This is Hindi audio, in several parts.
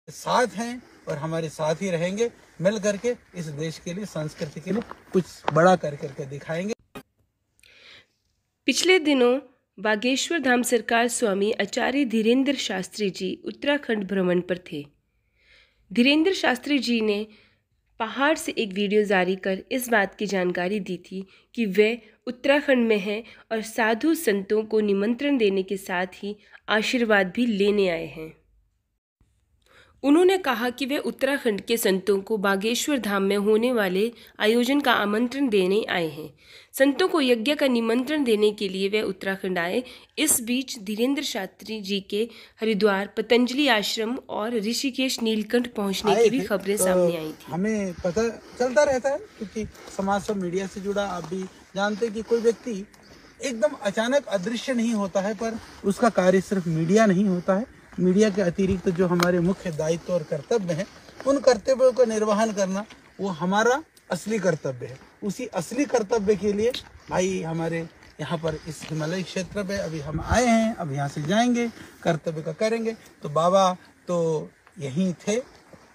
साथ हैं और हमारे साथ ही रहेंगे। मिल करके इस देश के लिए, संस्कृति के लिए कुछ बड़ा कर करके दिखाएंगे। पिछले दिनों बागेश्वर धाम सरकार स्वामी आचार्य धीरेन्द्र शास्त्री जी उत्तराखंड भ्रमण पर थे। धीरेन्द्र शास्त्री जी ने पहाड़ से एक वीडियो जारी कर इस बात की जानकारी दी थी कि वे उत्तराखंड में हैं और साधु संतों को निमंत्रण देने के साथ ही आशीर्वाद भी लेने आए हैं। उन्होंने कहा कि वे उत्तराखंड के संतों को बागेश्वर धाम में होने वाले आयोजन का आमंत्रण देने आए हैं। संतों को यज्ञ का निमंत्रण देने के लिए वे उत्तराखंड आए। इस बीच धीरेन्द्र शास्त्री जी के हरिद्वार, पतंजलि आश्रम और ऋषिकेश नीलकंठ पहुंचने की भी खबरें सामने आई थी। हमें पता चलता रहता है क्योंकि समाज से, मीडिया से जुड़ा, आप भी जानते हैं कि कोई व्यक्ति एकदम अचानक अदृश्य नहीं होता है, पर उसका कार्य सिर्फ मीडिया नहीं होता है। मीडिया के अतिरिक्त जो हमारे मुख्य दायित्व और कर्तव्य हैं, उन कर्तव्यों का निर्वहन करना वो हमारा असली कर्तव्य है। उसी असली कर्तव्य के लिए भाई हमारे यहाँ पर इस हिमालय क्षेत्र पे अभी हम आए हैं। अब यहाँ से जाएंगे, कर्तव्य का करेंगे। तो बाबा तो यहीं थे,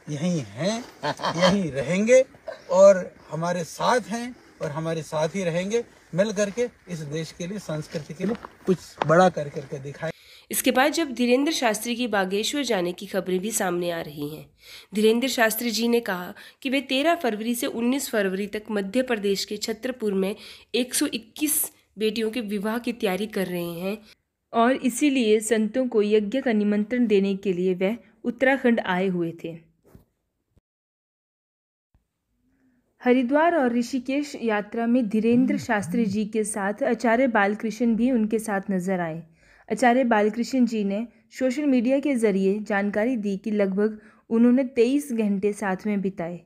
यहीं हैं, यहीं रहेंगे और हमारे साथ हैं और हमारे साथ ही रहेंगे। मिल करके इस देश के लिए, संस्कृति के लिए कुछ बड़ा कर करके दिखाएं। इसके बाद जब धीरेन्द्र शास्त्री की बागेश्वर जाने की खबरें भी सामने आ रही हैं। धीरेन्द्र शास्त्री जी ने कहा कि वे 13 फरवरी से 19 फरवरी तक मध्य प्रदेश के छतरपुर में 121 बेटियों के विवाह की तैयारी कर रहे हैं और इसीलिए संतों को यज्ञ का निमंत्रण देने के लिए वे उत्तराखंड आए हुए थे। हरिद्वार और ऋषिकेश यात्रा में धीरेन्द्र शास्त्री जी के साथ आचार्य बालकृष्ण भी उनके साथ नजर आए। आचार्य बालकृष्ण जी ने सोशल मीडिया के जरिए जानकारी दी कि लगभग उन्होंने 23 घंटे साथ में बिताए।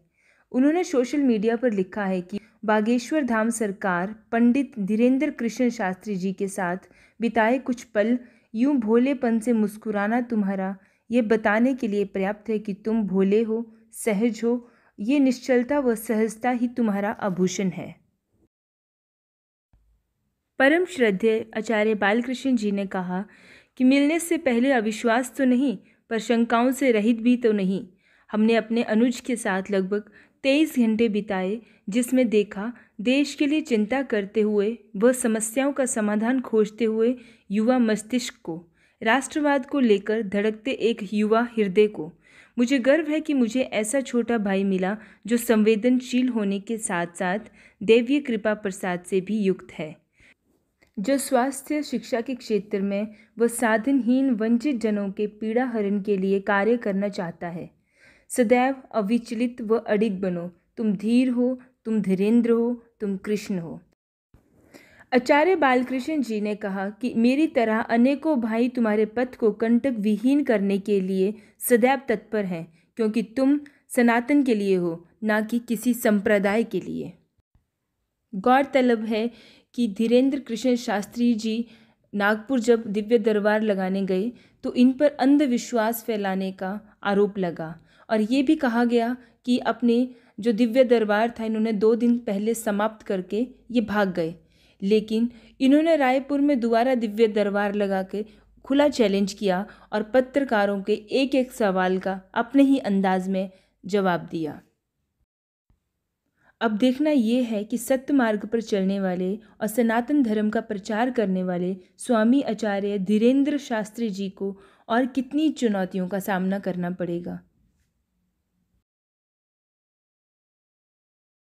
उन्होंने सोशल मीडिया पर लिखा है कि बागेश्वर धाम सरकार पंडित धीरेन्द्र कृष्ण शास्त्री जी के साथ बिताए कुछ पल यूं भोलेपन से मुस्कुराना तुम्हारा ये बताने के लिए पर्याप्त है कि तुम भोले हो, सहज हो। ये निश्चलता व सहजता ही तुम्हारा आभूषण है। परम श्रद्धेय आचार्य बालकृष्ण जी ने कहा कि मिलने से पहले अविश्वास तो नहीं, पर शंकाओं से रहित भी तो नहीं। हमने अपने अनुज के साथ लगभग 23 घंटे बिताए, जिसमें देखा देश के लिए चिंता करते हुए व समस्याओं का समाधान खोजते हुए युवा मस्तिष्क को, राष्ट्रवाद को लेकर धड़कते एक युवा हृदय को। मुझे गर्व है कि मुझे ऐसा छोटा भाई मिला जो संवेदनशील होने के साथ साथ दैवीय कृपा प्रसाद से भी युक्त है, जो स्वास्थ्य शिक्षा के क्षेत्र में व साधनहीन वंचित जनों के पीड़ा हरण के लिए कार्य करना चाहता है। सदैव अविचलित व अडिग बनो। तुम धीर हो, तुम धीरेन्द्र हो, तुम कृष्ण हो। आचार्य बालकृष्ण जी ने कहा कि मेरी तरह अनेकों भाई तुम्हारे पथ को कंटक विहीन करने के लिए सदैव तत्पर हैं, क्योंकि तुम सनातन के लिए हो, ना कि किसी संप्रदाय के लिए। गौरतलब है कि धीरेन्द्र कृष्ण शास्त्री जी नागपुर जब दिव्य दरबार लगाने गए तो इन पर अंधविश्वास फैलाने का आरोप लगा और ये भी कहा गया कि अपने जो दिव्य दरबार था इन्होंने 2 दिन पहले समाप्त करके ये भाग गए। लेकिन इन्होंने रायपुर में दोबारा दिव्य दरबार लगा के खुला चैलेंज किया और पत्रकारों के एक एक सवाल का अपने ही अंदाज में जवाब दिया। अब देखना ये है कि सत्य मार्ग पर चलने वाले और सनातन धर्म का प्रचार करने वाले स्वामी आचार्य धीरेन्द्र शास्त्री जी को और कितनी चुनौतियों का सामना करना पड़ेगा।